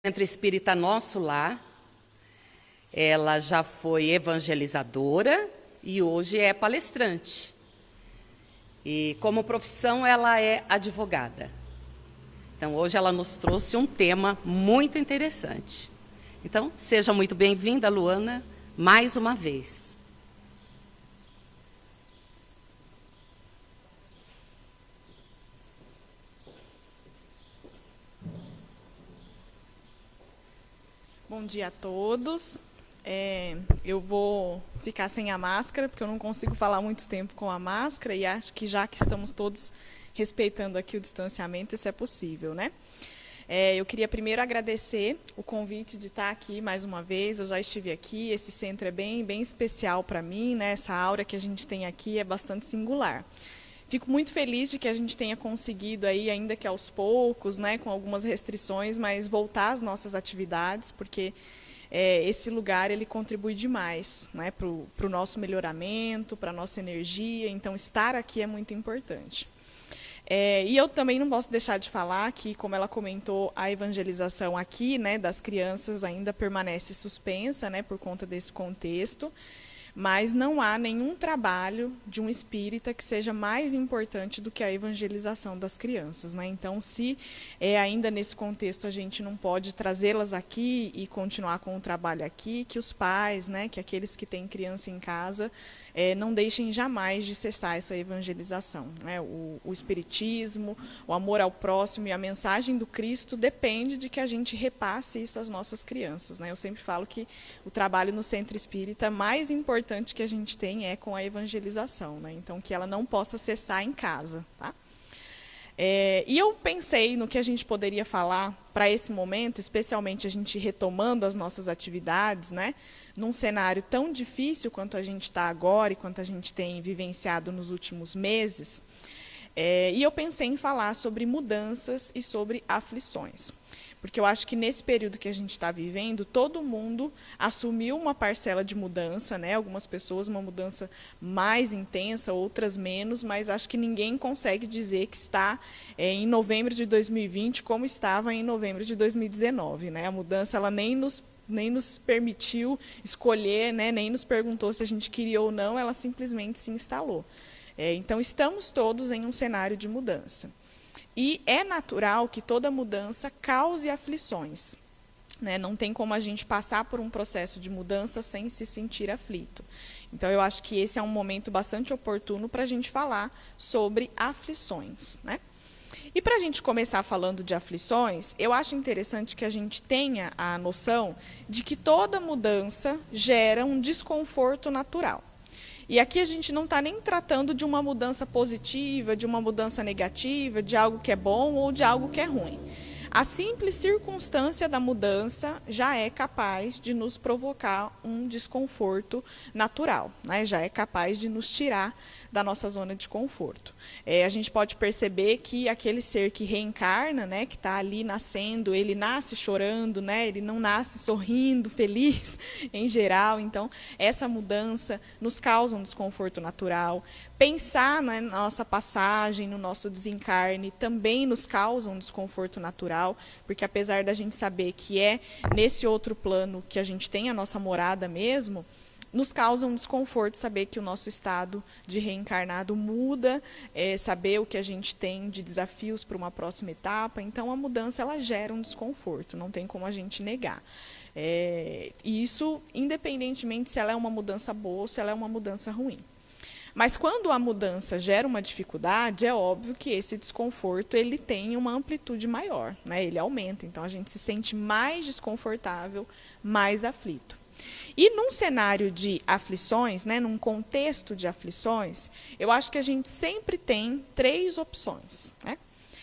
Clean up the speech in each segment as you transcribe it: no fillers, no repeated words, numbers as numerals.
Centro Espírita Nosso Lar. Ela já foi evangelizadora e hoje é palestrante. E como profissão ela é advogada. Então hoje ela nos trouxe um tema muito interessante. Então seja muito bem-vinda, Luana, mais uma vez. Bom dia a todos. Eu vou ficar sem a máscara, porque eu não consigo falar muito tempo com a máscara, e acho que já que estamos todos respeitando aqui o distanciamento, isso é possível, né? Eu queria primeiro agradecer o convite de estar aqui mais uma vez. Eu já estive aqui, esse centro é bem especial para mim, né? Essa aura que a gente tem aqui é bastante singular. Fico muito feliz de que a gente tenha conseguido, aí, ainda que aos poucos, né, com algumas restrições, mas voltar às nossas atividades, porque esse lugar ele contribui demais, né, para o nosso melhoramento, para a nossa energia. Então, estar aqui é muito importante. E eu também não posso deixar de falar que, como ela comentou, a evangelização aqui, né, das crianças ainda permanece suspensa, né, por conta desse contexto. Mas não há nenhum trabalho de um espírita que seja mais importante do que a evangelização das crianças, né? Então, se ainda nesse contexto a gente não pode trazê-las aqui e continuar com o trabalho aqui, que os pais, né, que aqueles que têm criança em casa, não deixem jamais de cessar essa evangelização, né? O espiritismo, o amor ao próximo e a mensagem do Cristo depende de que a gente repasse isso às nossas crianças, né? Eu sempre falo que o trabalho no centro espírita mais importante que a gente tem é com a evangelização, né? Então, que ela não possa cessar em casa, tá? E eu pensei no que a gente poderia falar para esse momento, especialmente a gente retomando as nossas atividades, né, num cenário tão difícil quanto a gente está agora e quanto a gente tem vivenciado nos últimos meses. E eu pensei em falar sobre mudanças e sobre aflições. Porque eu acho que nesse período que a gente está vivendo, todo mundo assumiu uma parcela de mudança, né? Algumas pessoas uma mudança mais intensa, outras menos, mas acho que ninguém consegue dizer que está em novembro de 2020 como estava em novembro de 2019. Né? A mudança ela nem nos permitiu escolher, né? Nem nos perguntou se a gente queria ou não, ela simplesmente se instalou. Então, estamos todos em um cenário de mudança. E é natural que toda mudança cause aflições. Né? Não tem como a gente passar por um processo de mudança sem se sentir aflito. Então, eu acho que esse é um momento bastante oportuno para a gente falar sobre aflições. Né? E para a gente começar falando de aflições, eu acho interessante que a gente tenha a noção de que toda mudança gera um desconforto natural. E aqui a gente não está nem tratando de uma mudança positiva, de uma mudança negativa, de algo que é bom ou de algo que é ruim. A simples circunstância da mudança já é capaz de nos provocar um desconforto natural, né? Já é capaz de nos tirar da nossa zona de conforto. A gente pode perceber que aquele ser que reencarna, né, que está ali nascendo, ele nasce chorando, né, ele não nasce sorrindo, feliz em geral. Então, essa mudança nos causa um desconforto natural. Pensar, né, na nossa passagem, no nosso desencarne, também nos causa um desconforto natural, porque apesar da gente saber que é nesse outro plano que a gente tem a nossa morada mesmo, nos causa um desconforto saber que o nosso estado de reencarnado muda, saber o que a gente tem de desafios para uma próxima etapa. Então, a mudança ela gera um desconforto, não tem como a gente negar. E isso, independentemente se ela é uma mudança boa ou se ela é uma mudança ruim. Mas quando a mudança gera uma dificuldade, é óbvio que esse desconforto ele tem uma amplitude maior, né? Ele aumenta, então a gente se sente mais desconfortável, mais aflito. E num cenário de aflições, né, num contexto de aflições, eu acho que a gente sempre tem 3 opções. Né?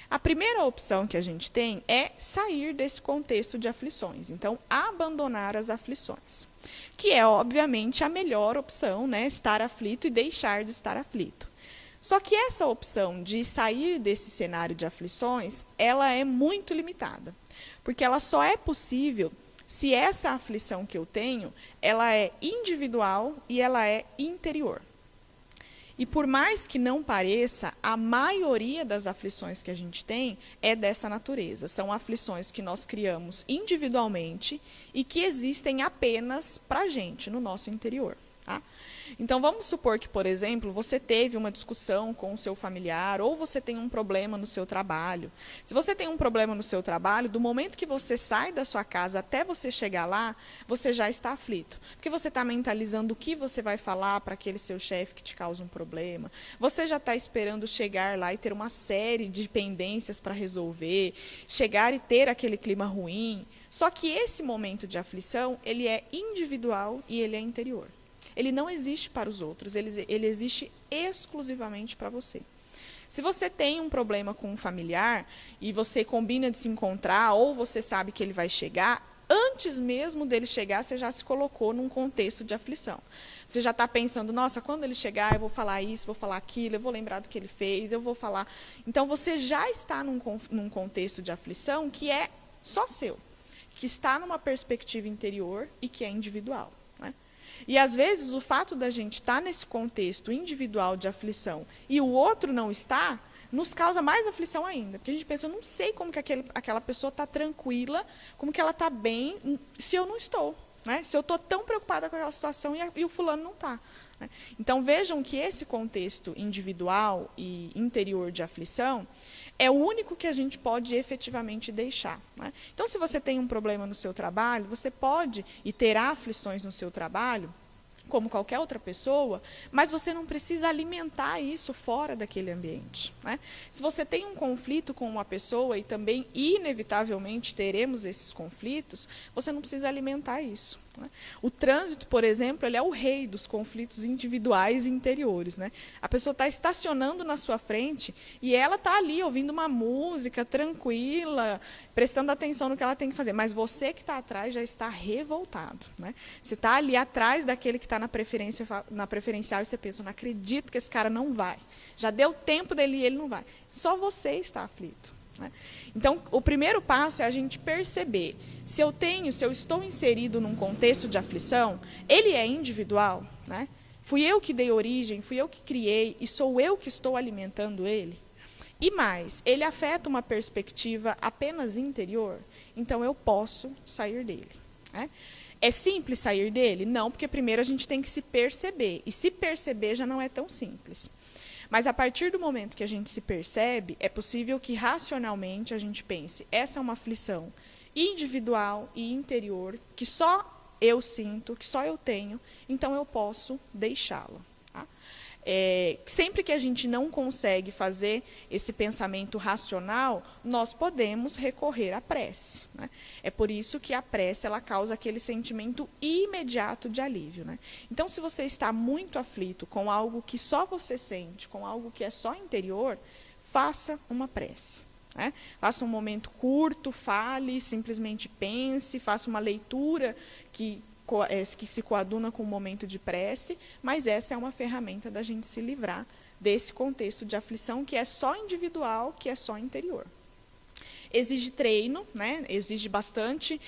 A primeira opção que a gente tem é sair desse contexto de aflições, então abandonar as aflições, que é obviamente a melhor opção, né, estar aflito e deixar de estar aflito. Só que essa opção de sair desse cenário de aflições, ela é muito limitada, porque ela só é possível se essa aflição que eu tenho, ela é individual e ela é interior. E por mais que não pareça, a maioria das aflições que a gente tem é dessa natureza. São aflições que nós criamos individualmente e que existem apenas para a gente, no nosso interior. Tá? Então, vamos supor que, por exemplo, você teve uma discussão com o seu familiar ou você tem um problema no seu trabalho. Se você tem um problema no seu trabalho, do momento que você sai da sua casa até você chegar lá, você já está aflito. Porque você está mentalizando o que você vai falar para aquele seu chefe que te causa um problema. Você já está esperando chegar lá e ter uma série de pendências para resolver, chegar e ter aquele clima ruim. Só que esse momento de aflição, ele é individual e ele é interior. Ele não existe para os outros, ele existe exclusivamente para você. Se você tem um problema com um familiar e você combina de se encontrar ou você sabe que ele vai chegar, antes mesmo dele chegar, você já se colocou num contexto de aflição. Você já está pensando, nossa, quando ele chegar eu vou falar isso, vou falar aquilo, eu vou lembrar do que ele fez, eu vou falar... Então, você já está num contexto de aflição que é só seu, que está numa perspectiva interior e que é individual. E, às vezes, o fato da gente estar nesse contexto individual de aflição e o outro não está, nos causa mais aflição ainda. Porque a gente pensa, eu não sei como que aquela pessoa está tranquila, como que ela está bem, se eu não estou. Né? Se eu estou tão preocupada com aquela situação e o fulano não está. Né? Então, vejam que esse contexto individual e interior de aflição é o único que a gente pode efetivamente deixar. Né? Então, se você tem um problema no seu trabalho, você pode e terá aflições no seu trabalho, como qualquer outra pessoa, mas você não precisa alimentar isso fora daquele ambiente. Né? Se você tem um conflito com uma pessoa, e também inevitavelmente teremos esses conflitos, você não precisa alimentar isso. Né? O trânsito, por exemplo, ele é o rei dos conflitos individuais e interiores. Né? A pessoa está estacionando na sua frente e ela está ali ouvindo uma música tranquila, prestando atenção no que ela tem que fazer, mas você que está atrás já está revoltado. Né? Você está ali atrás daquele que está na preferencial e você pensa, não acredito que esse cara não vai. Já deu tempo dele e ele não vai. Só você está aflito. Né? Então, o primeiro passo é a gente perceber se eu estou inserido num contexto de aflição, ele é individual, né? Fui eu que dei origem, fui eu que criei e sou eu que estou alimentando ele. E mais, ele afeta uma perspectiva apenas interior, então eu posso sair dele. Né? É simples sair dele? Não, porque primeiro a gente tem que se perceber, e se perceber já não é tão simples. Mas, a partir do momento que a gente se percebe, é possível que, racionalmente, a gente pense, essa é uma aflição individual e interior, que só eu sinto, que só eu tenho, então eu posso deixá-la. Tá? Sempre que a gente não consegue fazer esse pensamento racional, nós podemos recorrer à prece. Né? É por isso que a prece ela causa aquele sentimento imediato de alívio. Né? Então, se você está muito aflito com algo que só você sente, com algo que é só interior, faça uma prece. Né? Faça um momento curto, fale, simplesmente pense, faça uma leitura que se coaduna com o momento de prece, mas essa é uma ferramenta da gente se livrar desse contexto de aflição que é só individual, que é só interior. Exige treino, né? Exige bastante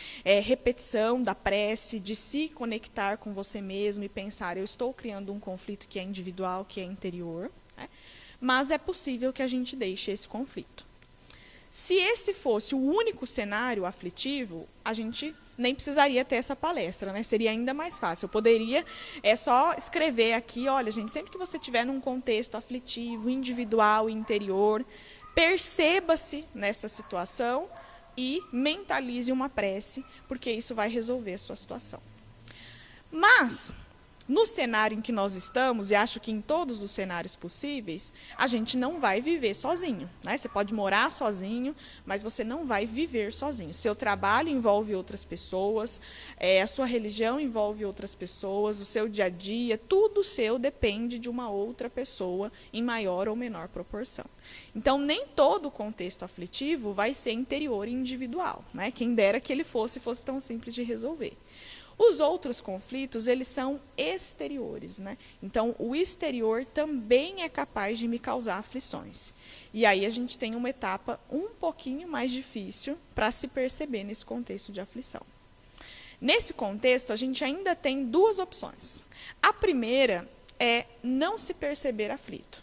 repetição da prece, de se conectar com você mesmo e pensar, eu estou criando um conflito que é individual, que é interior, né? Mas é possível que a gente deixe esse conflito. Se esse fosse o único cenário aflitivo, a gente nem precisaria ter essa palestra, né? Seria ainda mais fácil. Eu poderia só escrever aqui, olha, gente, sempre que você estiver num contexto aflitivo, individual, interior, perceba-se nessa situação e mentalize uma prece, porque isso vai resolver a sua situação. Mas, no cenário em que nós estamos, e acho que em todos os cenários possíveis, a gente não vai viver sozinho. Né? Você pode morar sozinho, mas você não vai viver sozinho. Seu trabalho envolve outras pessoas, a sua religião envolve outras pessoas, o seu dia a dia, tudo seu depende de uma outra pessoa em maior ou menor proporção. Então, nem todo o contexto aflitivo vai ser interior e individual. Né? Quem dera que ele fosse tão simples de resolver. Os outros conflitos, eles são exteriores, né? Então, o exterior também é capaz de me causar aflições. E aí a gente tem uma etapa um pouquinho mais difícil para se perceber nesse contexto de aflição. Nesse contexto, a gente ainda tem duas opções. A primeira é não se perceber aflito.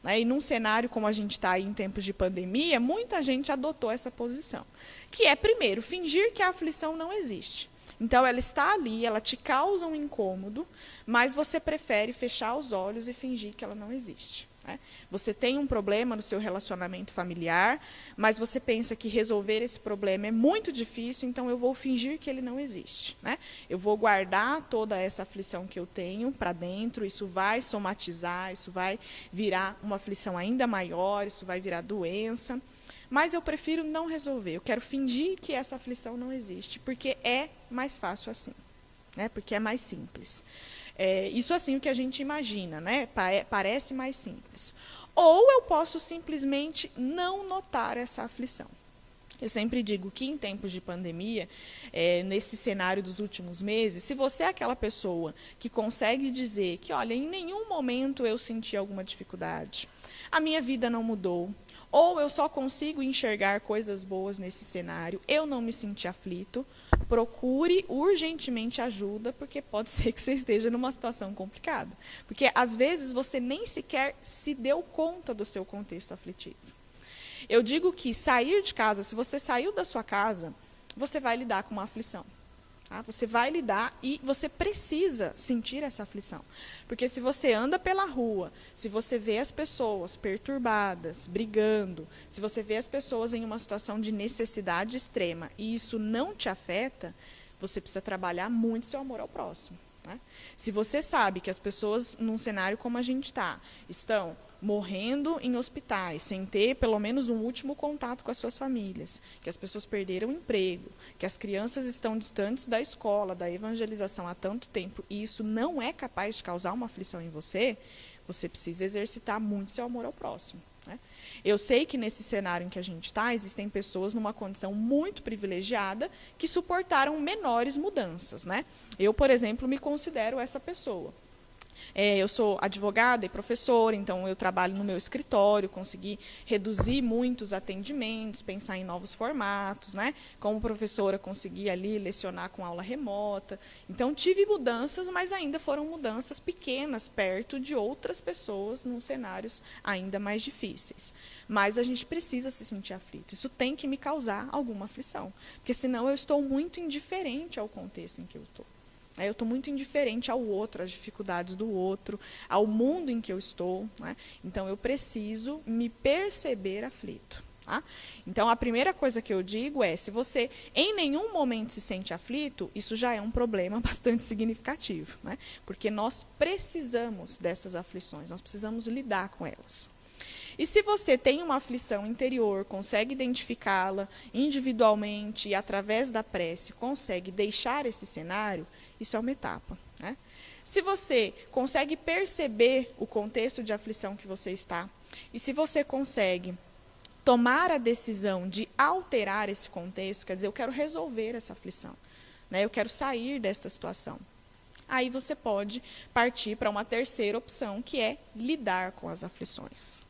E num cenário como a gente está aí em tempos de pandemia, muita gente adotou essa posição, que é, primeiro, fingir que a aflição não existe. Então, ela está ali, ela te causa um incômodo, mas você prefere fechar os olhos e fingir que ela não existe. Você tem um problema no seu relacionamento familiar, mas você pensa que resolver esse problema é muito difícil, então eu vou fingir que ele não existe. Eu vou guardar toda essa aflição que eu tenho para dentro, isso vai somatizar, isso vai virar uma aflição ainda maior, isso vai virar doença. Mas eu prefiro não resolver, eu quero fingir que essa aflição não existe, porque é mais fácil assim, porque é mais simples. Isso assim o que a gente imagina, parece mais simples. Ou eu posso simplesmente não notar essa aflição. Eu sempre digo que em tempos de pandemia, nesse cenário dos últimos meses, se você é aquela pessoa que consegue dizer que, olha, em nenhum momento eu senti alguma dificuldade, a minha vida não mudou, ou eu só consigo enxergar coisas boas nesse cenário, eu não me senti aflito, procure urgentemente ajuda, porque pode ser que você esteja numa situação complicada. Porque, às vezes, você nem sequer se deu conta do seu contexto aflitivo. Eu digo que sair de casa, se você saiu da sua casa, você vai lidar com uma aflição. Você vai lidar e você precisa sentir essa aflição. Porque se você anda pela rua, se você vê as pessoas perturbadas, brigando, se você vê as pessoas em uma situação de necessidade extrema e isso não te afeta, você precisa trabalhar muito seu amor ao próximo. Se você sabe que as pessoas, num cenário como a gente está, estão morrendo em hospitais, sem ter pelo menos um último contato com as suas famílias, que as pessoas perderam o emprego, que as crianças estão distantes da escola, da evangelização há tanto tempo, e isso não é capaz de causar uma aflição em você, você precisa exercitar muito seu amor ao próximo. Eu sei que nesse cenário em que a gente está, existem pessoas numa condição muito privilegiada que suportaram menores mudanças. Eu, por exemplo, me considero essa pessoa. Eu sou advogada e professora, então eu trabalho no meu escritório, consegui reduzir muitos atendimentos, pensar em novos formatos, Como professora, consegui ali lecionar com aula remota. Então, tive mudanças, mas ainda foram mudanças pequenas, perto de outras pessoas, em cenários ainda mais difíceis. Mas a gente precisa se sentir aflito. Isso tem que me causar alguma aflição, porque senão eu estou muito indiferente ao contexto em que eu estou. Eu estou muito indiferente ao outro, às dificuldades do outro, ao mundo em que eu estou. Então, eu preciso me perceber aflito. Então, a primeira coisa que eu digo é, se você em nenhum momento se sente aflito, isso já é um problema bastante significativo. Porque nós precisamos dessas aflições, nós precisamos lidar com elas. E se você tem uma aflição interior, consegue identificá-la individualmente e através da prece consegue deixar esse cenário, isso é uma etapa. Se você consegue perceber o contexto de aflição que você está, e se você consegue tomar a decisão de alterar esse contexto, quer dizer, eu quero resolver essa aflição, eu quero sair desta situação. Aí você pode partir para uma terceira opção, que é lidar com as aflições.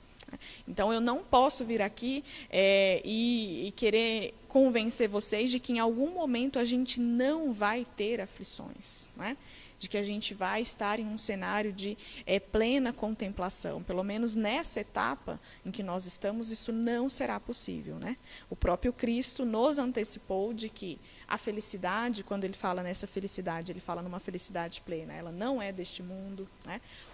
Então, eu não posso vir aqui e querer convencer vocês de que em algum momento a gente não vai ter aflições, de que a gente vai estar em um cenário de plena contemplação. Pelo menos nessa etapa em que nós estamos, isso não será possível. O próprio Cristo nos antecipou de que a felicidade, quando ele fala nessa felicidade, ele fala numa felicidade plena, ela não é deste mundo.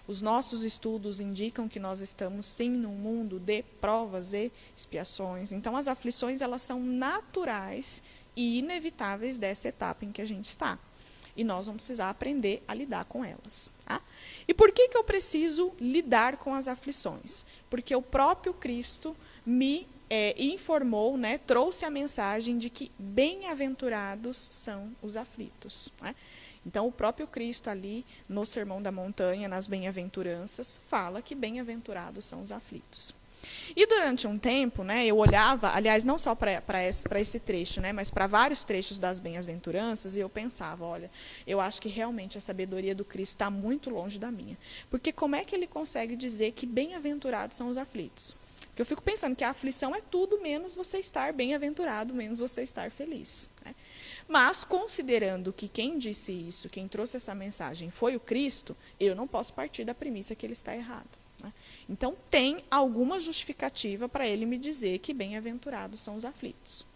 Os nossos estudos indicam que nós estamos, sim, num mundo de provas e expiações. Então, as aflições, elas são naturais e inevitáveis dessa etapa em que a gente está. E nós vamos precisar aprender a lidar com elas. E por que eu preciso lidar com as aflições? Porque o próprio Cristo me informou, trouxe a mensagem de que bem-aventurados são os aflitos. Então, o próprio Cristo ali, no Sermão da Montanha, nas bem-aventuranças, fala que bem-aventurados são os aflitos. E durante um tempo, eu olhava, aliás, não só para esse trecho, mas para vários trechos das bem-aventuranças, e eu pensava, olha, eu acho que realmente a sabedoria do Cristo está muito longe da minha. Porque como é que ele consegue dizer que bem-aventurados são os aflitos? Porque eu fico pensando que a aflição é tudo menos você estar bem-aventurado, menos você estar feliz. Mas, considerando que quem disse isso, quem trouxe essa mensagem foi o Cristo, eu não posso partir da premissa que ele está errado. Né? Então, tem alguma justificativa para ele me dizer que bem-aventurados são os aflitos.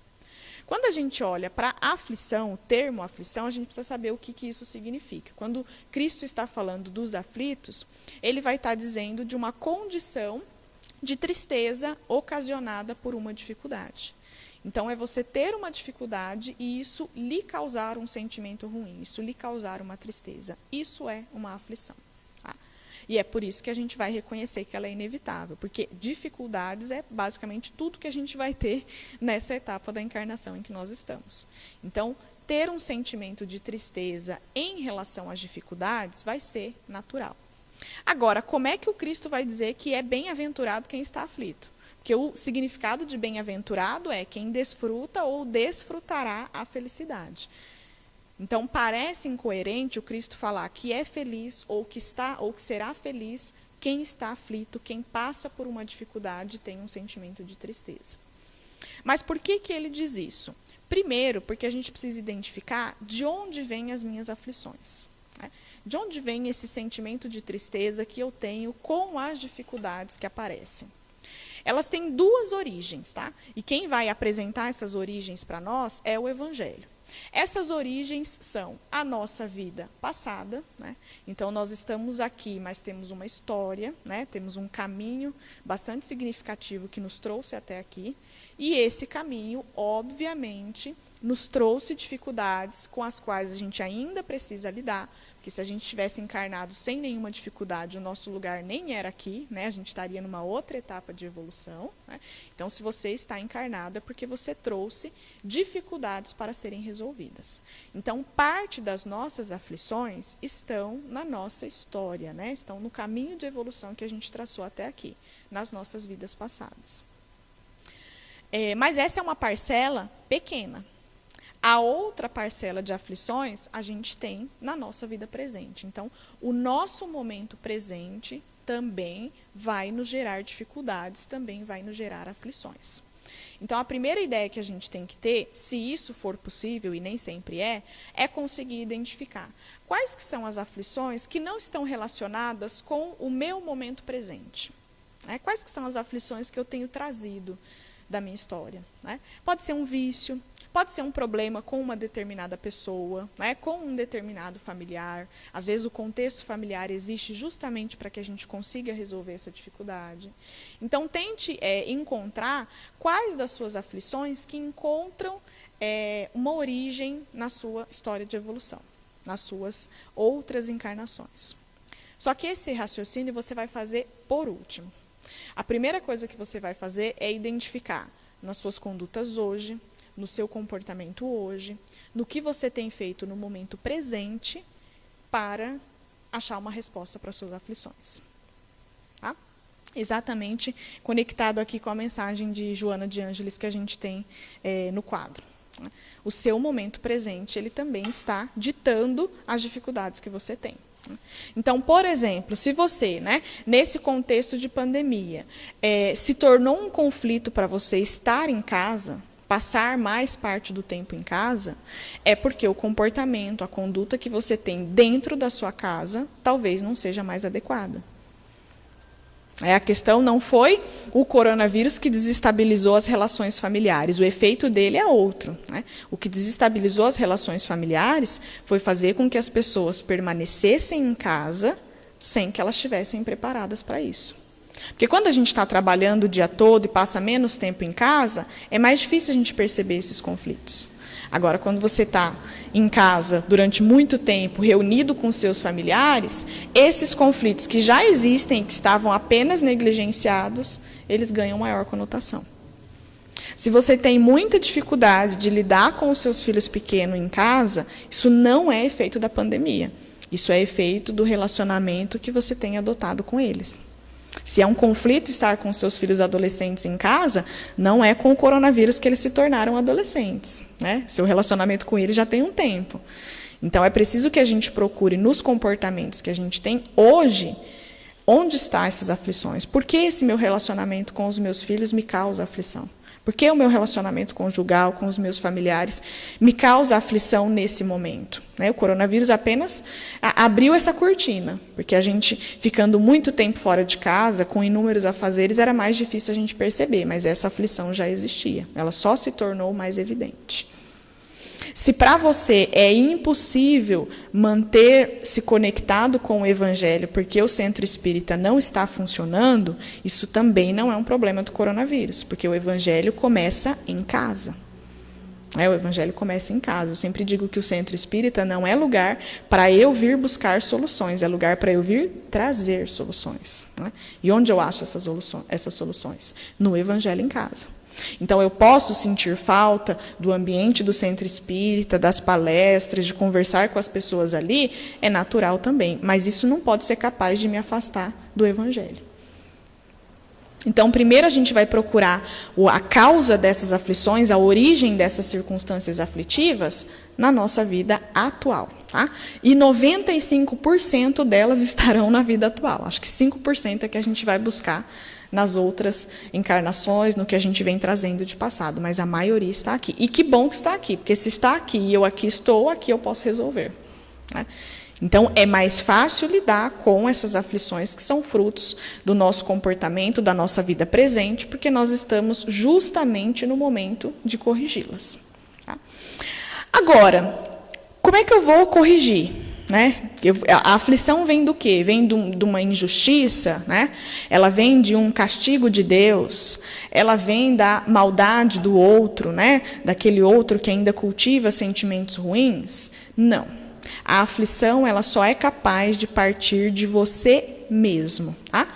Quando a gente olha para aflição, o termo aflição, a gente precisa saber o que isso significa. Quando Cristo está falando dos aflitos, ele vai estar dizendo de uma condição de tristeza ocasionada por uma dificuldade. Então, é você ter uma dificuldade e isso lhe causar um sentimento ruim, isso lhe causar uma tristeza. Isso é uma aflição. Tá? E é por isso que a gente vai reconhecer que ela é inevitável, porque dificuldades é basicamente tudo que a gente vai ter nessa etapa da encarnação em que nós estamos. Então, ter um sentimento de tristeza em relação às dificuldades vai ser natural. Agora, como é que o Cristo vai dizer que é bem-aventurado quem está aflito? Porque o significado de bem-aventurado é quem desfruta ou desfrutará a felicidade. Então, parece incoerente o Cristo falar que é feliz ou que será feliz quem está aflito, quem passa por uma dificuldade e tem um sentimento de tristeza. Mas por que ele diz isso? Primeiro, porque a gente precisa identificar de onde vêm as minhas aflições. Né? De onde vem esse sentimento de tristeza que eu tenho com as dificuldades que aparecem? Elas têm duas origens, tá? E quem vai apresentar essas origens para nós é o Evangelho. Essas origens são a nossa vida passada, né? Então nós estamos aqui, mas temos uma história, né? Temos um caminho bastante significativo que nos trouxe até aqui, e esse caminho, obviamente, nos trouxe dificuldades com as quais a gente ainda precisa lidar, porque se a gente tivesse encarnado sem nenhuma dificuldade, o nosso lugar nem era aqui, né? A gente estaria numa outra etapa de evolução. Né? Então, se você está encarnado, é porque você trouxe dificuldades para serem resolvidas. Então, parte das nossas aflições estão na nossa história, né? Estão no caminho de evolução que a gente traçou até aqui, nas nossas vidas passadas. Mas essa é uma parcela pequena. A outra parcela de aflições a gente tem na nossa vida presente. Então, o nosso momento presente também vai nos gerar dificuldades, também vai nos gerar aflições. Então, a primeira ideia que a gente tem que ter, se isso for possível, e nem sempre é conseguir identificar quais que são as aflições que não estão relacionadas com o meu momento presente. Né? Quais que são as aflições que eu tenho trazido da minha história. Né? Pode ser um vício, pode ser um problema com uma determinada pessoa, né? Com um determinado familiar. Às vezes o contexto familiar existe justamente para que a gente consiga resolver essa dificuldade. Então, tente encontrar quais das suas aflições que encontram uma origem na sua história de evolução, nas suas outras encarnações. Só que esse raciocínio você vai fazer por último. A primeira coisa que você vai fazer é identificar nas suas condutas hoje, no seu comportamento hoje, no que você tem feito no momento presente para achar uma resposta para as suas aflições. Tá? Exatamente conectado aqui com a mensagem de Joana de Ângeles que a gente tem no quadro. O seu momento presente, ele também está ditando as dificuldades que você tem. Então, por exemplo, se você, né, nesse contexto de pandemia, se tornou um conflito para você estar em casa, passar mais parte do tempo em casa, é porque o comportamento, a conduta que você tem dentro da sua casa, talvez não seja mais adequada. A questão não foi o coronavírus que desestabilizou as relações familiares, o efeito dele é outro. Né? O que desestabilizou as relações familiares foi fazer com que as pessoas permanecessem em casa sem que elas estivessem preparadas para isso. Porque quando a gente está trabalhando o dia todo e passa menos tempo em casa, é mais difícil a gente perceber esses conflitos. Agora, quando você está em casa durante muito tempo, reunido com seus familiares, esses conflitos que já existem, que estavam apenas negligenciados, eles ganham maior conotação. Se você tem muita dificuldade de lidar com os seus filhos pequenos em casa, isso não é efeito da pandemia. Isso é efeito do relacionamento que você tem adotado com eles. Se é um conflito estar com seus filhos adolescentes em casa, não é com o coronavírus que eles se tornaram adolescentes. Né? Seu relacionamento com eles já tem um tempo. Então, é preciso que a gente procure nos comportamentos que a gente tem hoje, onde estão essas aflições. Por que esse meu relacionamento com os meus filhos me causa aflição? Porque o meu relacionamento conjugal com os meus familiares me causa aflição nesse momento, né? O coronavírus apenas abriu essa cortina, porque a gente, ficando muito tempo fora de casa, com inúmeros afazeres, era mais difícil a gente perceber, mas essa aflição já existia, ela só se tornou mais evidente. Se para você é impossível manter-se conectado com o Evangelho porque o centro espírita não está funcionando, isso também não é um problema do coronavírus, porque o Evangelho começa em casa. O Evangelho começa em casa. Eu sempre digo que o centro espírita não é lugar para eu vir buscar soluções, é lugar para eu vir trazer soluções. Né? E onde eu acho essas soluções? No Evangelho em casa. Então, eu posso sentir falta do ambiente do centro espírita, das palestras, de conversar com as pessoas ali, é natural também, mas isso não pode ser capaz de me afastar do Evangelho. Então, primeiro a gente vai procurar a causa dessas aflições, a origem dessas circunstâncias aflitivas na nossa vida atual. Tá? E 95% delas estarão na vida atual. Acho que 5% é que a gente vai buscar nas outras encarnações, no que a gente vem trazendo de passado, mas a maioria está aqui. E que bom que está aqui, porque se está aqui e eu aqui estou, aqui eu posso resolver. Né? Então, é mais fácil lidar com essas aflições que são frutos do nosso comportamento, da nossa vida presente, porque nós estamos justamente no momento de corrigi-las. Tá? Agora, como é que eu vou corrigir? Né? A aflição vem do quê? Vem de uma injustiça, né? Ela vem de um castigo de Deus, ela vem da maldade do outro, né? Daquele outro que ainda cultiva sentimentos ruins? Não. A aflição ela só é capaz de partir de você mesmo. Tá?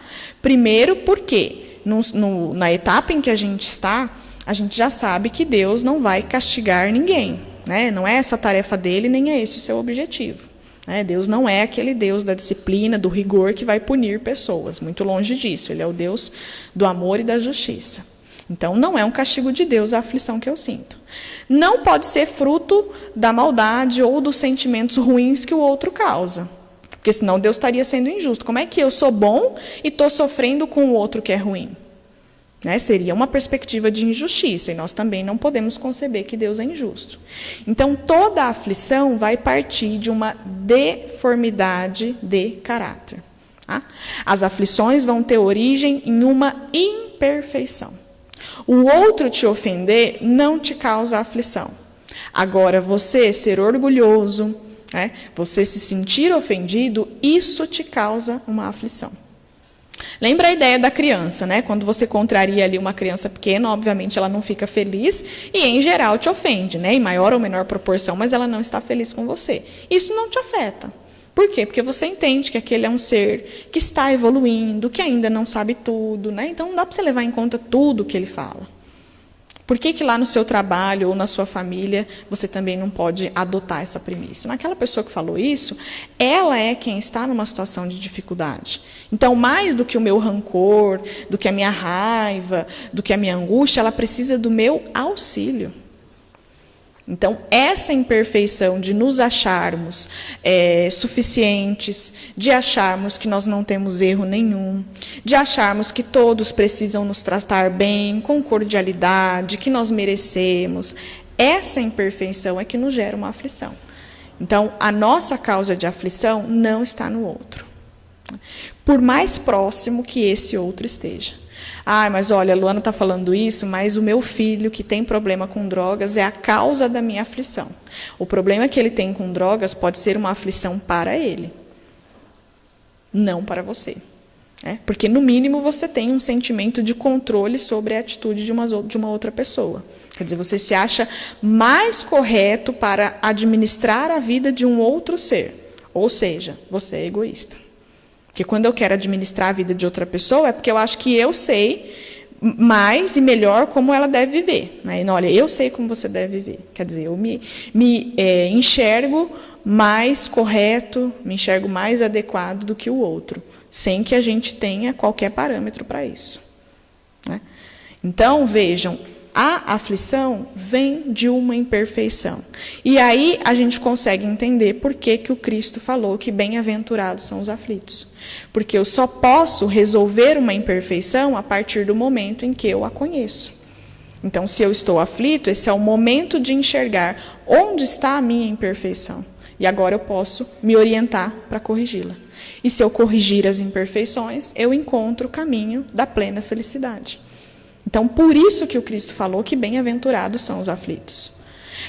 Primeiro porque na etapa em que a gente está, a gente já sabe que Deus não vai castigar ninguém. Né? Não é essa a tarefa dele, nem é esse o seu objetivo. Deus não é aquele Deus da disciplina, do rigor que vai punir pessoas, muito longe disso. Ele é o Deus do amor e da justiça. Então, não é um castigo de Deus a aflição que eu sinto. Não pode ser fruto da maldade ou dos sentimentos ruins que o outro causa, porque senão Deus estaria sendo injusto. Como é que eu sou bom e estou sofrendo com o outro que é ruim? Seria uma perspectiva de injustiça, e nós também não podemos conceber que Deus é injusto. Então, toda a aflição vai partir de uma deformidade de caráter. Tá? As aflições vão ter origem em uma imperfeição. O outro te ofender não te causa aflição. Agora, você ser orgulhoso, você se sentir ofendido, isso te causa uma aflição. Lembra a ideia da criança, né? Quando você contraria ali uma criança pequena, obviamente ela não fica feliz e, em geral, te ofende, né? Em maior ou menor proporção, mas ela não está feliz com você. Isso não te afeta. Por quê? Porque você entende que aquele é um ser que está evoluindo, que ainda não sabe tudo, né? Então, não dá para você levar em conta tudo que ele fala. Por que lá no seu trabalho ou na sua família você também não pode adotar essa premissa? Naquela pessoa que falou isso, ela é quem está numa situação de dificuldade. Então, mais do que o meu rancor, do que a minha raiva, do que a minha angústia, ela precisa do meu auxílio. Então, essa imperfeição de nos acharmos suficientes, de acharmos que nós não temos erro nenhum, de acharmos que todos precisam nos tratar bem, com cordialidade, que nós merecemos, essa imperfeição é que nos gera uma aflição. Então, a nossa causa de aflição não está no outro, por mais próximo que esse outro esteja. Mas olha, a Luana está falando isso, mas o meu filho que tem problema com drogas é a causa da minha aflição. O problema que ele tem com drogas pode ser uma aflição para ele, não para você. Porque, no mínimo, você tem um sentimento de controle sobre a atitude de uma outra pessoa. Quer dizer, você se acha mais correto para administrar a vida de um outro ser. Ou seja, você é egoísta. Porque quando eu quero administrar a vida de outra pessoa, é porque eu acho que eu sei mais e melhor como ela deve viver. Né? Olha, eu sei como você deve viver. Quer dizer, eu me enxergo mais correto, me enxergo mais adequado do que o outro, sem que a gente tenha qualquer parâmetro para isso. Né? Então, vejam, a aflição vem de uma imperfeição. E aí a gente consegue entender por que o Cristo falou que bem-aventurados são os aflitos. Porque eu só posso resolver uma imperfeição a partir do momento em que eu a conheço. Então, se eu estou aflito, esse é o momento de enxergar onde está a minha imperfeição. E agora eu posso me orientar para corrigi-la. E se eu corrigir as imperfeições, eu encontro o caminho da plena felicidade. Então, por isso que o Cristo falou que bem-aventurados são os aflitos.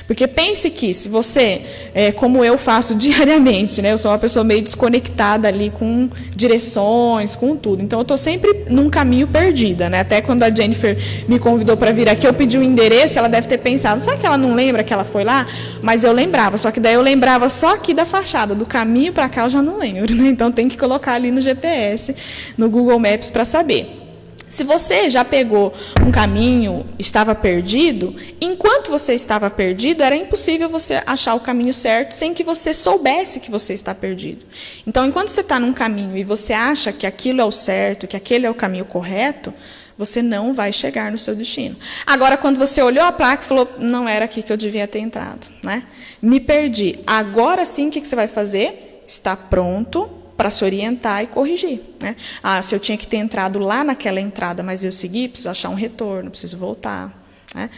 Porque pense que se você, como eu faço diariamente, né, eu sou uma pessoa meio desconectada ali com direções, com tudo. Então, eu estou sempre num caminho perdida. Né? Até quando a Jennifer me convidou para vir aqui, eu pedi o endereço, ela deve ter pensado, sabe que ela não lembra que ela foi lá? Mas eu lembrava, só que daí eu lembrava só aqui da fachada, do caminho para cá eu já não lembro. Né? Então, tem que colocar ali no GPS, no Google Maps para saber. Se você já pegou um caminho, estava perdido, enquanto você estava perdido, era impossível você achar o caminho certo sem que você soubesse que você está perdido. Então, enquanto você está num caminho e você acha que aquilo é o certo, que aquele é o caminho correto, você não vai chegar no seu destino. Agora, quando você olhou a placa e falou, não era aqui que eu devia ter entrado, né? Me perdi. Agora sim, o que você vai fazer? Está pronto para se orientar e corrigir. Né? Se eu tinha que ter entrado lá naquela entrada, mas eu segui, preciso achar um retorno, preciso voltar. Né?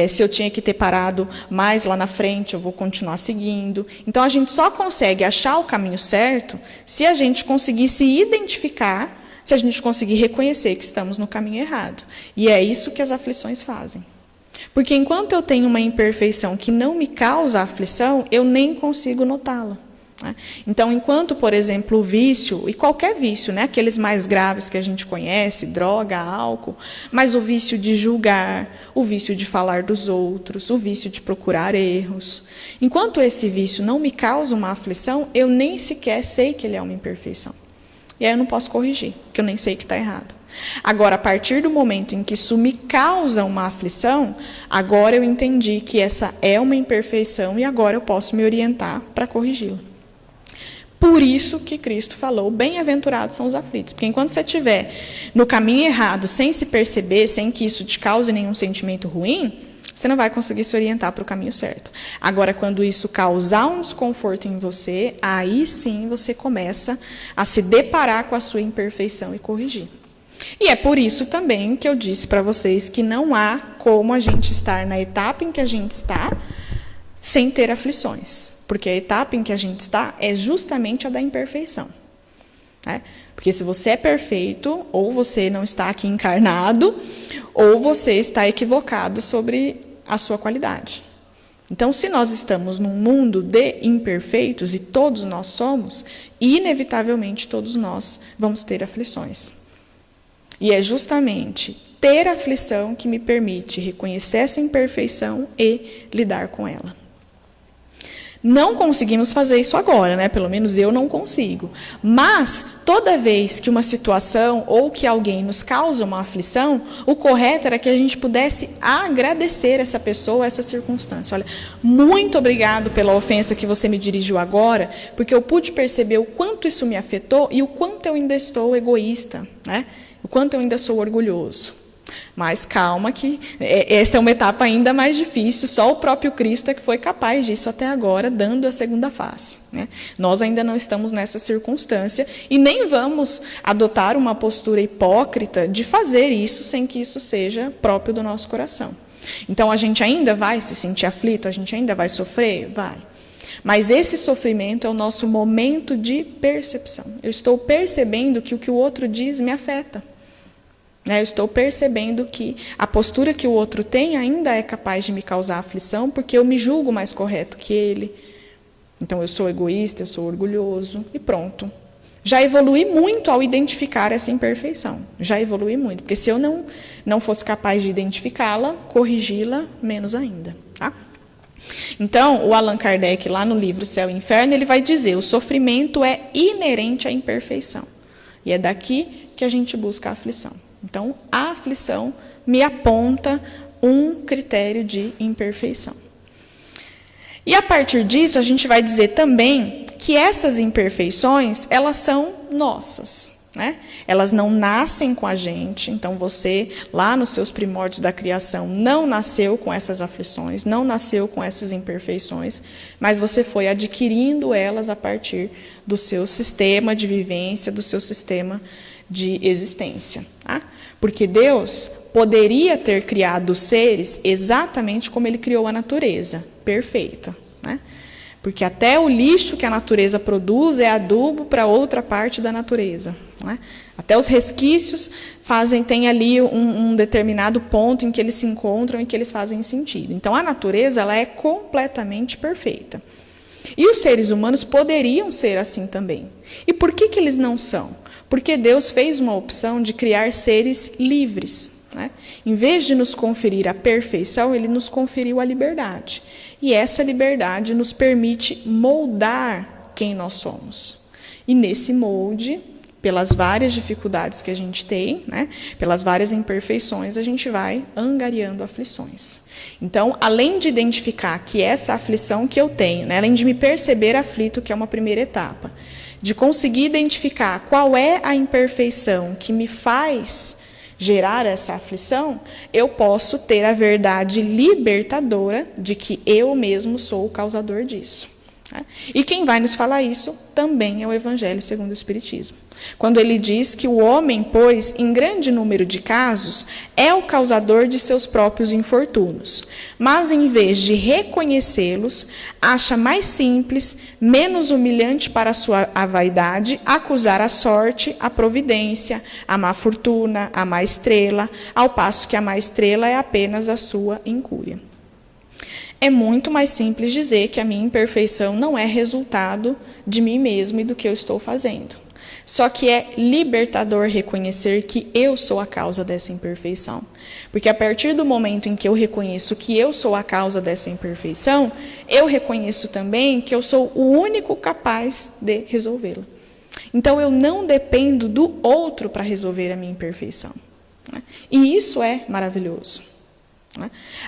Se eu tinha que ter parado mais lá na frente, eu vou continuar seguindo. Então, a gente só consegue achar o caminho certo se a gente conseguir se identificar, se a gente conseguir reconhecer que estamos no caminho errado. E é isso que as aflições fazem. Porque enquanto eu tenho uma imperfeição que não me causa aflição, eu nem consigo notá-la. Então, enquanto, por exemplo, o vício, e qualquer vício, né, aqueles mais graves que a gente conhece, droga, álcool, mas o vício de julgar, o vício de falar dos outros, o vício de procurar erros, enquanto esse vício não me causa uma aflição, eu nem sequer sei que ele é uma imperfeição. E aí eu não posso corrigir, porque eu nem sei que está errado. Agora, a partir do momento em que isso me causa uma aflição, agora eu entendi que essa é uma imperfeição e agora eu posso me orientar para corrigi-la. Por isso que Cristo falou, bem-aventurados são os aflitos. Porque enquanto você estiver no caminho errado, sem se perceber, sem que isso te cause nenhum sentimento ruim, você não vai conseguir se orientar para o caminho certo. Agora, quando isso causar um desconforto em você, aí sim você começa a se deparar com a sua imperfeição e corrigir. E é por isso também que eu disse para vocês que não há como a gente estar na etapa em que a gente está sem ter aflições. Porque a etapa em que a gente está é justamente a da imperfeição. Né? Porque se você é perfeito, ou você não está aqui encarnado, ou você está equivocado sobre a sua qualidade. Então, se nós estamos num mundo de imperfeitos, e todos nós somos, inevitavelmente todos nós vamos ter aflições. E é justamente ter aflição que me permite reconhecer essa imperfeição e lidar com ela. Não conseguimos fazer isso agora, né? Pelo menos eu não consigo. Mas, toda vez que uma situação ou que alguém nos causa uma aflição, o correto era que a gente pudesse agradecer essa pessoa, essa circunstância. Olha, muito obrigado pela ofensa que você me dirigiu agora, porque eu pude perceber o quanto isso me afetou e o quanto eu ainda estou egoísta, né? O quanto eu ainda sou orgulhoso. Mas calma que essa é uma etapa ainda mais difícil, só o próprio Cristo é que foi capaz disso até agora, dando a segunda face. Né? Nós ainda não estamos nessa circunstância e nem vamos adotar uma postura hipócrita de fazer isso sem que isso seja próprio do nosso coração. Então, a gente ainda vai se sentir aflito, a gente ainda vai sofrer? Vai. Mas esse sofrimento é o nosso momento de percepção. Eu estou percebendo que o que o outro diz me afeta. Eu estou percebendo que a postura que o outro tem ainda é capaz de me causar aflição, porque eu me julgo mais correto que ele. Então, eu sou egoísta, eu sou orgulhoso, e pronto. Já evolui muito ao identificar essa imperfeição. Já evolui muito, porque se eu não fosse capaz de identificá-la, corrigi-la, menos ainda. Tá? Então, o Allan Kardec, lá no livro Céu e Inferno, ele vai dizer, o sofrimento é inerente à imperfeição. E é daqui que a gente busca a aflição. Então, a aflição me aponta um critério de imperfeição. E a partir disso, a gente vai dizer também que essas imperfeições, elas são nossas. Né? Elas não nascem com a gente, então você, lá nos seus primórdios da criação, não nasceu com essas aflições, não nasceu com essas imperfeições, mas você foi adquirindo elas a partir do seu sistema de vivência, do seu sistema de existência. Tá? Porque Deus poderia ter criado os seres exatamente como Ele criou a natureza, perfeita, né? Porque até o lixo que a natureza produz é adubo para outra parte da natureza, né? Até os resquícios tem ali um determinado ponto em que eles se encontram e que eles fazem sentido. Então, a natureza ela é completamente perfeita. E os seres humanos poderiam ser assim também. E por que eles não são? Porque Deus fez uma opção de criar seres livres, né? Em vez de nos conferir a perfeição, Ele nos conferiu a liberdade. E essa liberdade nos permite moldar quem nós somos. E nesse molde, pelas várias dificuldades que a gente tem, né, pelas várias imperfeições, a gente vai angariando aflições. Então, além de identificar que essa aflição que eu tenho, né, além de me perceber aflito, que é uma primeira etapa, de conseguir identificar qual é a imperfeição que me faz gerar essa aflição, eu posso ter a verdade libertadora de que eu mesmo sou o causador disso. E quem vai nos falar isso também é o Evangelho segundo o Espiritismo. Quando ele diz que o homem, pois, em grande número de casos, é o causador de seus próprios infortúnios, mas em vez de reconhecê-los, acha mais simples, menos humilhante para a vaidade, acusar a sorte, a providência, a má fortuna, a má estrela, ao passo que a má estrela é apenas a sua incúria. É muito mais simples dizer que a minha imperfeição não é resultado de mim mesmo e do que eu estou fazendo. Só que é libertador reconhecer que eu sou a causa dessa imperfeição. Porque a partir do momento em que eu reconheço que eu sou a causa dessa imperfeição, eu reconheço também que eu sou o único capaz de resolvê-la. Então eu não dependo do outro para resolver a minha imperfeição. E isso é maravilhoso.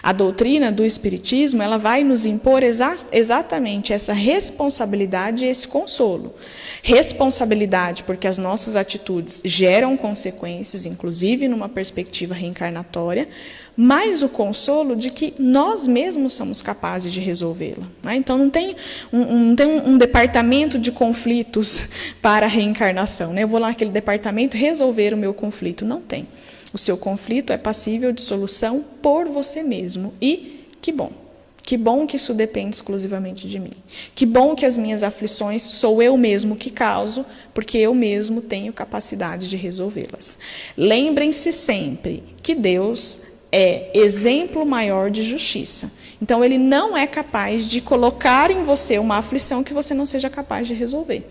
A doutrina do Espiritismo ela vai nos impor exatamente essa responsabilidade e esse consolo. Responsabilidade porque as nossas atitudes geram consequências, inclusive numa perspectiva reencarnatória, mas o consolo de que nós mesmos somos capazes de resolvê-la. Então não tem um departamento de conflitos para a reencarnação. Eu vou lá naquele departamento resolver o meu conflito. Não tem. O seu conflito é passível de solução por você mesmo. E que bom. Que bom que isso depende exclusivamente de mim. Que bom que as minhas aflições sou eu mesmo que causo, porque eu mesmo tenho capacidade de resolvê-las. Lembrem-se sempre que Deus é exemplo maior de justiça. Então, Ele não é capaz de colocar em você uma aflição que você não seja capaz de resolver.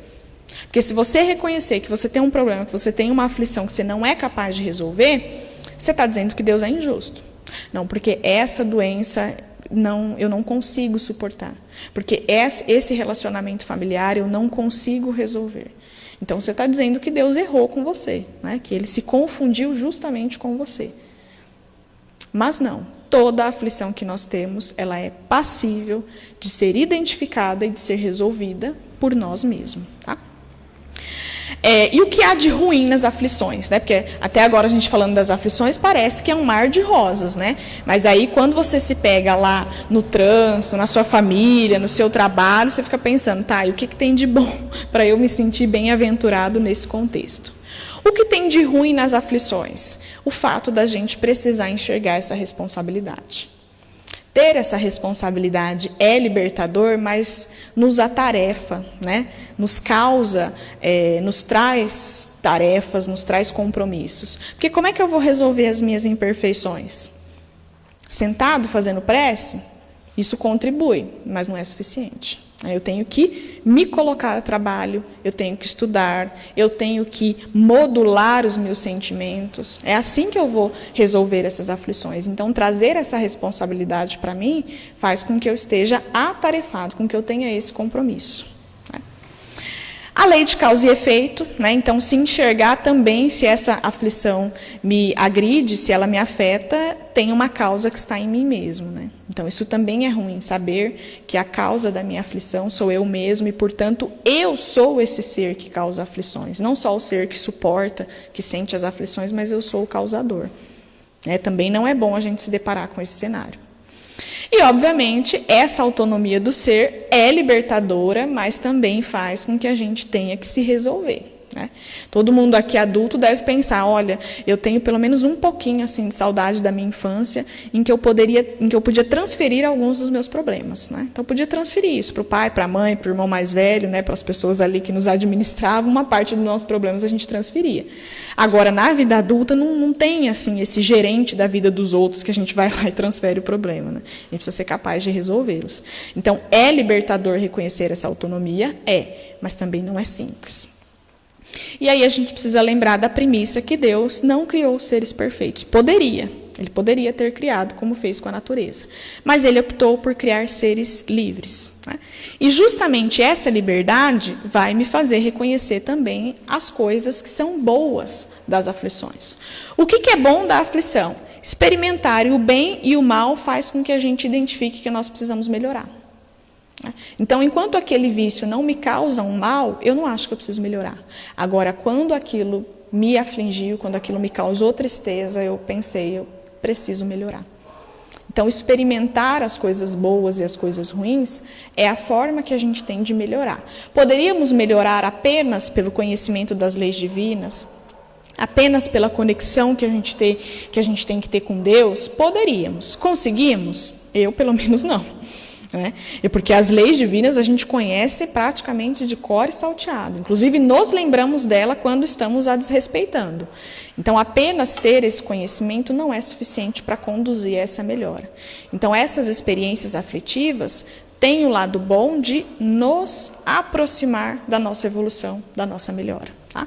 Porque se você reconhecer que você tem um problema, que você tem uma aflição que você não é capaz de resolver, você está dizendo que Deus é injusto. Não, porque essa doença eu não consigo suportar. Porque esse relacionamento familiar eu não consigo resolver. Então você está dizendo que Deus errou com você, né? Que Ele se confundiu justamente com você. Mas não, toda a aflição que nós temos, ela é passível de ser identificada e de ser resolvida por nós mesmos, tá? E o que há de ruim nas aflições, né? Porque até agora a gente falando das aflições parece que é um mar de rosas, né? Mas aí quando você se pega lá no trânsito, na sua família, no seu trabalho, você fica pensando, tá, e o que tem de bom para eu me sentir bem-aventurado nesse contexto? O que tem de ruim nas aflições? O fato da gente precisar enxergar essa responsabilidade. Ter essa responsabilidade é libertador, mas nos atarefa, né? Nos causa, nos traz tarefas, nos traz compromissos. Porque como é que eu vou resolver as minhas imperfeições? Sentado, fazendo prece? Isso contribui, mas não é suficiente. Eu tenho que me colocar a trabalho, eu tenho que estudar, eu tenho que modular os meus sentimentos. É assim que eu vou resolver essas aflições. Então, trazer essa responsabilidade para mim faz com que eu esteja atarefado, com que eu tenha esse compromisso. A lei de causa e efeito, né? Então, se enxergar também se essa aflição me agride, se ela me afeta, tem uma causa que está em mim mesmo, né? Então, isso também é ruim, saber que a causa da minha aflição sou eu mesmo e, portanto, eu sou esse ser que causa aflições. Não só o ser que suporta, que sente as aflições, mas eu sou o causador. Também não é bom a gente se deparar com esse cenário. E, obviamente, essa autonomia do ser é libertadora, mas também faz com que a gente tenha que se resolver. né? Todo mundo aqui adulto deve pensar, olha, eu tenho pelo menos um pouquinho assim de saudade da minha infância, em que eu podia transferir alguns dos meus problemas, né? Então eu podia transferir isso para o pai, para a mãe, para o irmão mais velho, né, para as pessoas ali que nos administravam, uma parte dos nossos problemas a gente transferia. Agora, na vida adulta, não tem assim esse gerente da vida dos outros que a gente vai lá e transfere o problema, né? A gente precisa ser capaz de resolvê-los. Então, é libertador reconhecer essa autonomia? Mas também não é simples. E aí a gente precisa lembrar da premissa que Deus não criou seres perfeitos. Ele poderia ter criado, como fez com a natureza. Mas ele optou por criar seres livres, né? E justamente essa liberdade vai me fazer reconhecer também as coisas que são boas das aflições. O que é bom da aflição? Experimentar o bem e o mal faz com que a gente identifique que nós precisamos melhorar. Então, enquanto aquele vício não me causa um mal, eu não acho que eu preciso melhorar. Agora, quando aquilo me afligiu, quando aquilo me causou tristeza, eu pensei, eu preciso melhorar. Então, experimentar as coisas boas e as coisas ruins é a forma que a gente tem de melhorar. Poderíamos melhorar apenas pelo conhecimento das leis divinas, apenas pela conexão que a gente tem que ter com Deus? Poderíamos. Conseguimos? Eu, pelo menos, não. Né? E porque as leis divinas a gente conhece praticamente de cor e salteado. Inclusive, nos lembramos dela quando estamos a desrespeitando. Então, apenas ter esse conhecimento não é suficiente para conduzir essa melhora. Então, essas experiências aflitivas têm o lado bom de nos aproximar da nossa evolução, da nossa melhora. Tá?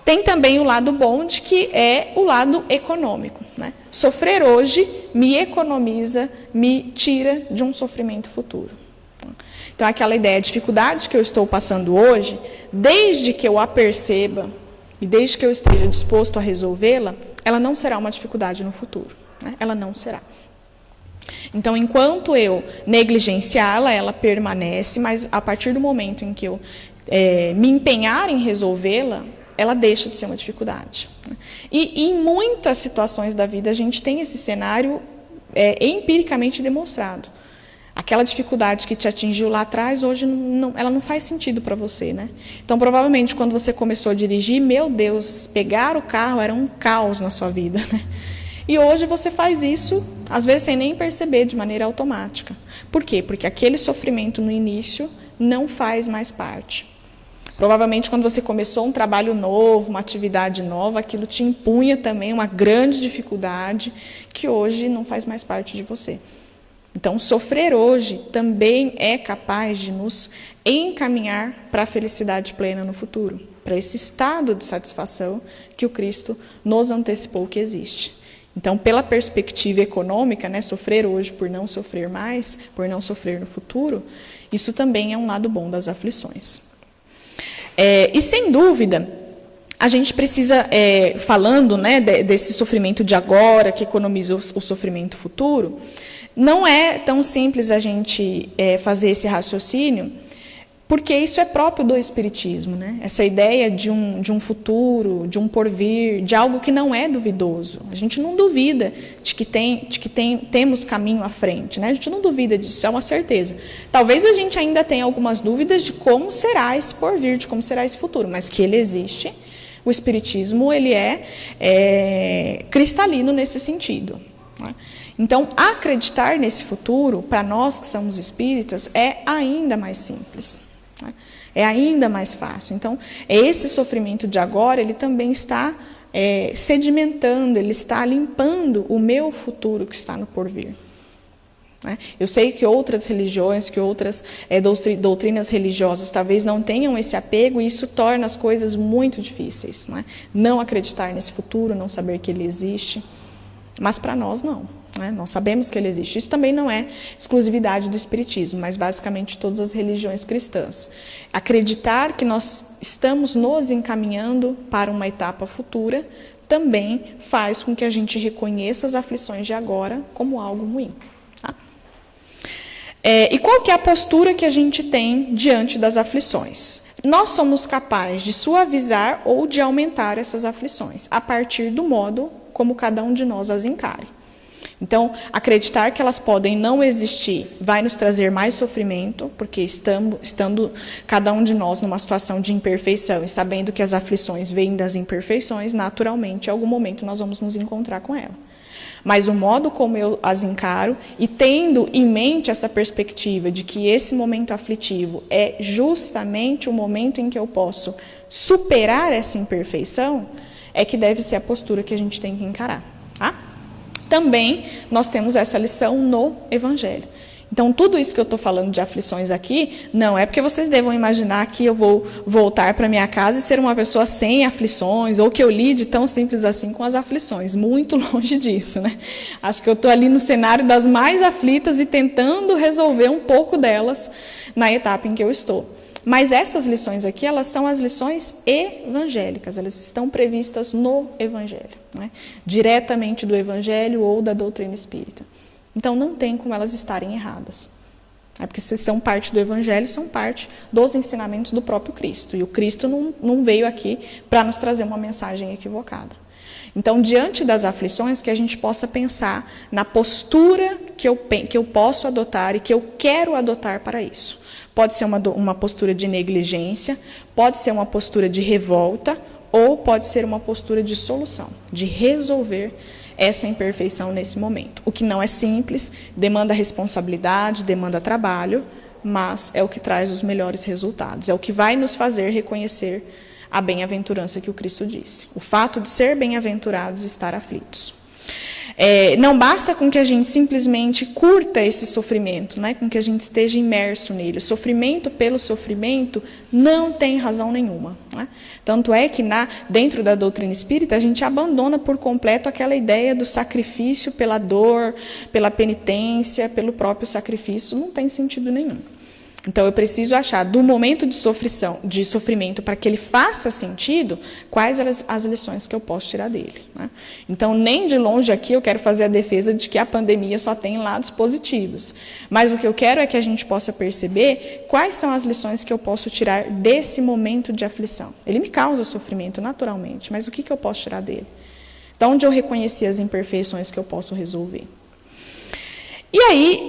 Tem também o lado bom de que é o lado econômico, né? Sofrer hoje me economiza, me tira de um sofrimento futuro. Então, aquela ideia, a dificuldade que eu estou passando hoje, desde que eu a perceba e desde que eu esteja disposto a resolvê-la, ela não será uma dificuldade no futuro, né? Ela não será. Então, enquanto eu negligenciá-la, ela permanece, mas a partir do momento em que eu me empenhar em resolvê-la, ela deixa de ser uma dificuldade. E em muitas situações da vida a gente tem esse cenário empiricamente demonstrado. Aquela dificuldade que te atingiu lá atrás, hoje ela não faz sentido para você, né? Então, provavelmente, quando você começou a dirigir, meu Deus, pegar o carro era um caos na sua vida, né? E hoje você faz isso, às vezes sem nem perceber, de maneira automática. Por quê? Porque aquele sofrimento no início não faz mais parte. Provavelmente, quando você começou um trabalho novo, uma atividade nova, aquilo te impunha também uma grande dificuldade que hoje não faz mais parte de você. Então, sofrer hoje também é capaz de nos encaminhar para a felicidade plena no futuro, para esse estado de satisfação que o Cristo nos antecipou que existe. Então, pela perspectiva econômica, né, sofrer hoje por não sofrer mais, por não sofrer no futuro, isso também é um lado bom das aflições. E, sem dúvida, a gente precisa, falando, né, desse sofrimento de agora, que economiza o sofrimento futuro, não é tão simples a gente fazer esse raciocínio, porque isso é próprio do Espiritismo, né? Essa ideia de um futuro, de um porvir, de algo que não é duvidoso. A gente não duvida de que temos caminho à frente, né? A gente não duvida disso, é uma certeza. Talvez a gente ainda tenha algumas dúvidas de como será esse porvir, de como será esse futuro, mas que ele existe. O Espiritismo ele é cristalino nesse sentido, né? Então, acreditar nesse futuro, para nós que somos espíritas, é ainda mais simples. É ainda mais fácil. Então, esse sofrimento de agora, ele também está sedimentando, ele está limpando o meu futuro que está no porvir. Eu sei que outras religiões, que outras doutrinas religiosas talvez não tenham esse apego, e isso torna as coisas muito difíceis. Não acreditar nesse futuro, não saber que ele existe. Mas para nós, não. Nós sabemos que ele existe. Isso também não é exclusividade do Espiritismo, mas basicamente de todas as religiões cristãs. Acreditar que nós estamos nos encaminhando para uma etapa futura também faz com que a gente reconheça as aflições de agora como algo ruim. Tá? E qual que é a postura que a gente tem diante das aflições? Nós somos capazes de suavizar ou de aumentar essas aflições, a partir do modo como cada um de nós as encare. Então, acreditar que elas podem não existir vai nos trazer mais sofrimento, porque estando cada um de nós numa situação de imperfeição e sabendo que as aflições vêm das imperfeições, naturalmente, em algum momento nós vamos nos encontrar com ela. Mas o modo como eu as encaro, e tendo em mente essa perspectiva de que esse momento aflitivo é justamente o momento em que eu posso superar essa imperfeição, é que deve ser a postura que a gente tem que encarar. Tá? Também nós temos essa lição no Evangelho. Então, tudo isso que eu estou falando de aflições aqui, não é porque vocês devam imaginar que eu vou voltar para minha casa e ser uma pessoa sem aflições, ou que eu lide tão simples assim com as aflições. Muito longe disso, né? Acho que eu estou ali no cenário das mais aflitas e tentando resolver um pouco delas na etapa em que eu estou. Mas essas lições aqui, elas são as lições evangélicas, elas estão previstas no Evangelho, né? Diretamente do Evangelho ou da doutrina espírita. Então, não tem como elas estarem erradas. É porque se são parte do Evangelho, são parte dos ensinamentos do próprio Cristo. E o Cristo não veio aqui para nos trazer uma mensagem equivocada. Então, diante das aflições, que a gente possa pensar na postura que eu posso adotar e que eu quero adotar para isso. Pode ser uma postura de negligência, pode ser uma postura de revolta, ou pode ser uma postura de solução, de resolver essa imperfeição nesse momento. O que não é simples, demanda responsabilidade, demanda trabalho, mas é o que traz os melhores resultados, é o que vai nos fazer reconhecer a bem-aventurança que o Cristo disse. O fato de ser bem-aventurados e estar aflitos. Não basta com que a gente simplesmente curta esse sofrimento, né? Com que a gente esteja imerso nele. O sofrimento pelo sofrimento não tem razão nenhuma, né? Tanto é que dentro da doutrina espírita a gente abandona por completo aquela ideia do sacrifício pela dor, pela penitência, pelo próprio sacrifício. Não tem sentido nenhum. Então, eu preciso achar, do momento de sofrimento, para que ele faça sentido, quais as lições que eu posso tirar dele, né? Então, nem de longe aqui eu quero fazer a defesa de que a pandemia só tem lados positivos. Mas o que eu quero é que a gente possa perceber quais são as lições que eu posso tirar desse momento de aflição. Ele me causa sofrimento, naturalmente, mas o que eu posso tirar dele? Então, onde eu reconheci as imperfeições que eu posso resolver? E aí,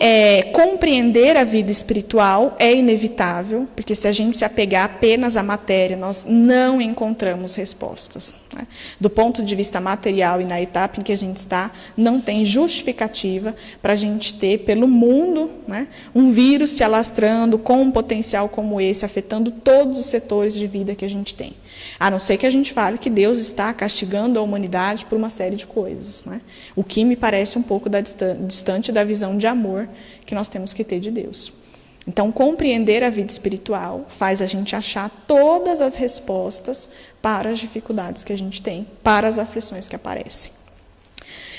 compreender a vida espiritual é inevitável, porque se a gente se apegar apenas à matéria, nós não encontramos respostas, né? Do ponto de vista material e na etapa em que a gente está, não tem justificativa para a gente ter pelo mundo, né, um vírus se alastrando com um potencial como esse, afetando todos os setores de vida que a gente tem. A não ser que a gente fale que Deus está castigando a humanidade por uma série de coisas, né? O que me parece um pouco distante da visão de amor que nós temos que ter de Deus. Então, compreender a vida espiritual faz a gente achar todas as respostas para as dificuldades que a gente tem, para as aflições que aparecem.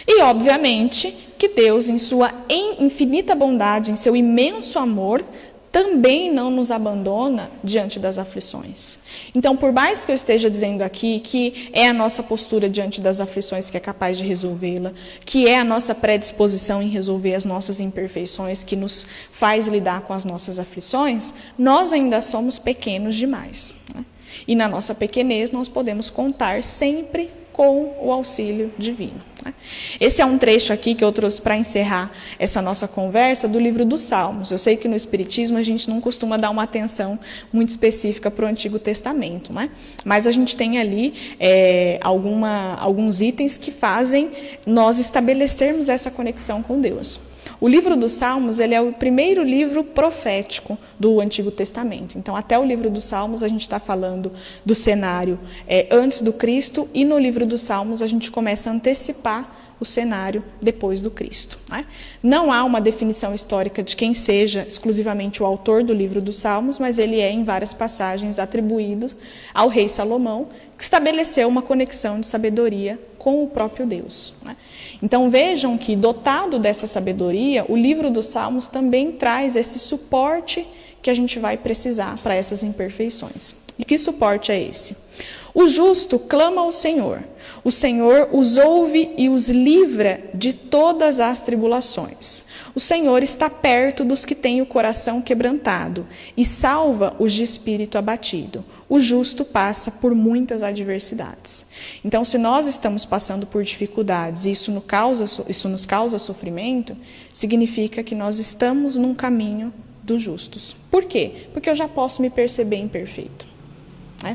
E, obviamente, que Deus, em sua infinita bondade, em seu imenso amor, também não nos abandona diante das aflições. Então, por mais que eu esteja dizendo aqui que é a nossa postura diante das aflições que é capaz de resolvê-la, que é a nossa predisposição em resolver as nossas imperfeições que nos faz lidar com as nossas aflições, nós ainda somos pequenos demais, né? E na nossa pequenez nós podemos contar sempre com o auxílio divino, né? Esse é um trecho aqui que eu trouxe para encerrar essa nossa conversa do livro dos Salmos. Eu sei que no Espiritismo a gente não costuma dar uma atenção muito específica para o Antigo Testamento, né? Mas a gente tem ali alguns itens que fazem nós estabelecermos essa conexão com Deus. O livro dos Salmos, ele é o primeiro livro profético do Antigo Testamento. Então, até o livro dos Salmos, a gente está falando do cenário antes do Cristo, e no livro dos Salmos a gente começa a antecipar o cenário depois do Cristo, né? Não há uma definição histórica de quem seja exclusivamente o autor do livro dos Salmos, mas ele é, em várias passagens, atribuído ao rei Salomão, que estabeleceu uma conexão de sabedoria com o próprio Deus, né? Então, vejam que, dotado dessa sabedoria, o livro dos Salmos também traz esse suporte que a gente vai precisar para essas imperfeições. E que suporte é esse? O justo clama ao Senhor. O Senhor os ouve e os livra de todas as tribulações. O Senhor está perto dos que têm o coração quebrantado e salva os de espírito abatido. o justo passa por muitas adversidades. Então, se nós estamos passando por dificuldades e isso nos causa sofrimento, significa que nós estamos num caminho dos justos. Por quê? Porque eu já posso me perceber imperfeito.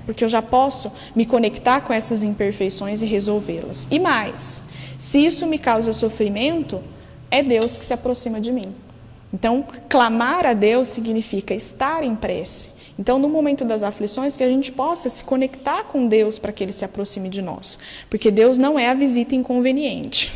Porque eu já posso me conectar com essas imperfeições e resolvê-las. E mais, se isso me causa sofrimento, é Deus que se aproxima de mim. Então, clamar a Deus significa estar em prece. Então, no momento das aflições, que a gente possa se conectar com Deus para que Ele se aproxime de nós. Porque Deus não é a visita inconveniente.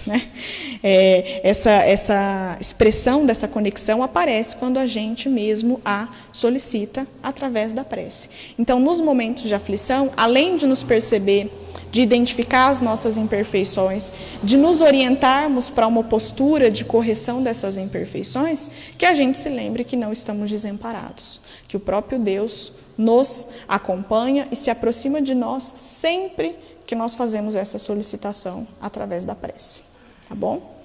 Essa expressão dessa conexão aparece quando a gente mesmo a solicita através da prece. Então, nos momentos de aflição, além de nos perceber, de identificar as nossas imperfeições, de nos orientarmos para uma postura de correção dessas imperfeições, que a gente se lembre que não estamos desamparados, que o próprio Deus nos acompanha e se aproxima de nós sempre que nós fazemos essa solicitação através da prece. Tá bom?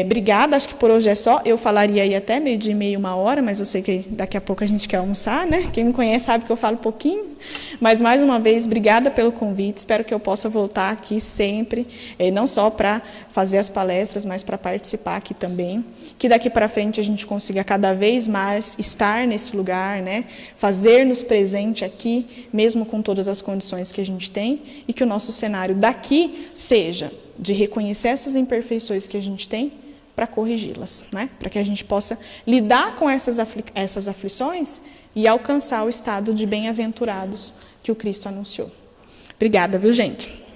Obrigada, acho que por hoje é só. Eu falaria aí até 12h30, 1h, mas eu sei que daqui a pouco a gente quer almoçar, né? Quem me conhece sabe que eu falo pouquinho. Mas, mais uma vez, obrigada pelo convite. Espero que eu possa voltar aqui sempre, não só para fazer as palestras, mas para participar aqui também. Que daqui para frente a gente consiga cada vez mais estar nesse lugar, né? Fazer-nos presente aqui, mesmo com todas as condições que a gente tem, e que o nosso cenário daqui seja de reconhecer essas imperfeições que a gente tem para corrigi-las, né? Para que a gente possa lidar com essas aflições e alcançar o estado de bem-aventurados que o Cristo anunciou. Obrigada, viu, gente?